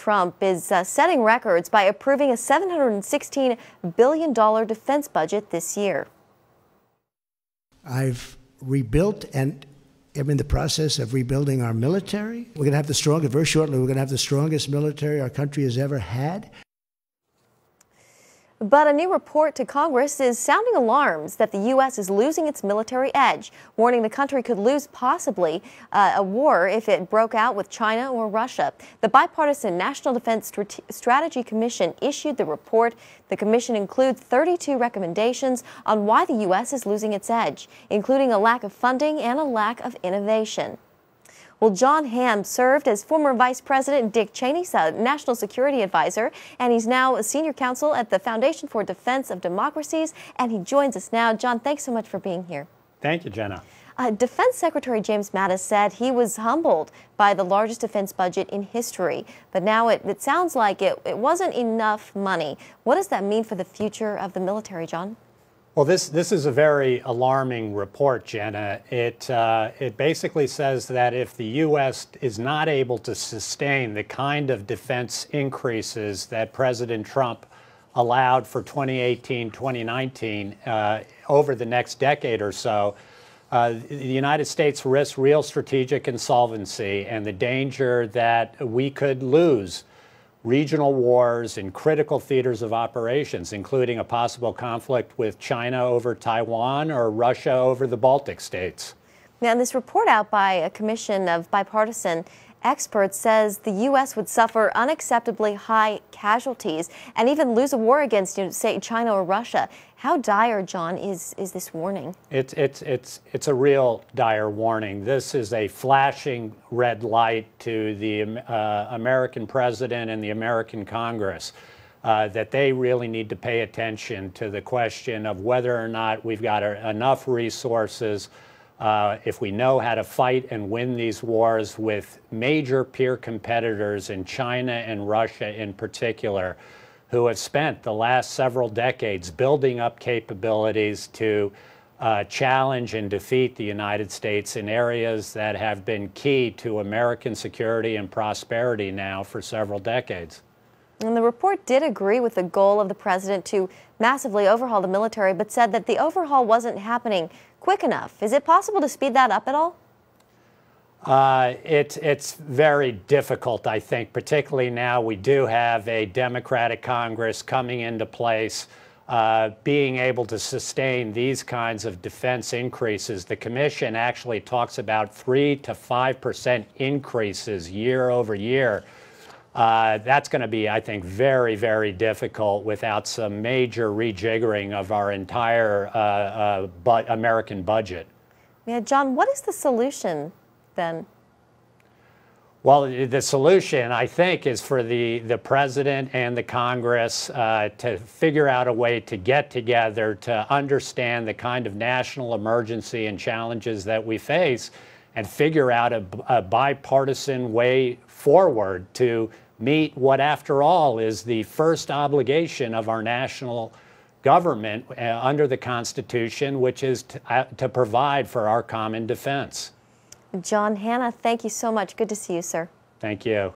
Trump is setting records by approving a $716 billion defense budget this year. I've rebuilt and am in the process of rebuilding our military. We're going to have the strongest, very shortly, we're going to have the strongest military our country has ever had. But a new report to Congress is sounding alarms that the U.S. is losing its military edge, warning the country could lose possibly a war if it broke out with China or Russia. The bipartisan National Defense Strategy Commission issued the report. The commission includes 32 recommendations on why the U.S. is losing its edge, including a lack of funding and a lack of innovation. Well, John Hamm served as former Vice President Dick Cheney's national security advisor, and he's now a senior counsel at the Foundation for Defense of Democracies, and he joins us now. John, thanks so much for being here. Thank you, Jenna. Defense Secretary James Mattis said he was humbled by the largest defense budget in history, but now it sounds like it wasn't enough money. What does that mean for the future of the military, John? Well, this is a very alarming report, Jenna. It basically says that if the U.S. is not able to sustain the kind of defense increases that President Trump allowed for 2018, 2019 over the next decade or so, the United States risks real strategic insolvency and the danger that we could lose regional wars in critical theaters of operations, including a possible conflict with China over Taiwan or Russia over the Baltic states. Now, this report out by a commission of bipartisan experts says the U.S. would suffer unacceptably high casualties and even lose a war against, say, China or Russia. How dire, John, is this warning? It's a real dire warning. This is a flashing red light to the American president and the American Congress that they really need to pay attention to the question of whether or not we've got enough resources, if we know how to fight and win these wars with major peer competitors in China and Russia in particular, who have spent the last several decades building up capabilities to challenge and defeat the United States in areas that have been key to American security and prosperity now for several decades. And the report did agree with the goal of the president to massively overhaul the military, but said that the overhaul wasn't happening quick enough. Is it possible to speed that up at all? It's very difficult, I think, particularly now we do have a Democratic Congress coming into place, being able to sustain these kinds of defense increases. The commission actually talks about 3 to 5% increases year over year. That's going to be, I think, very, very difficult without some major rejiggering of our entire American budget. Yeah, John, what is the solution then? Well, the solution, I think, is for the president and the Congress to figure out a way to get together to understand the kind of national emergency and challenges that we face and figure out a bipartisan way forward to meet what, after all, is the first obligation of our national government under the Constitution, which is to provide for our common defense. John Hanna, thank you so much. Good to see you, sir. Thank you.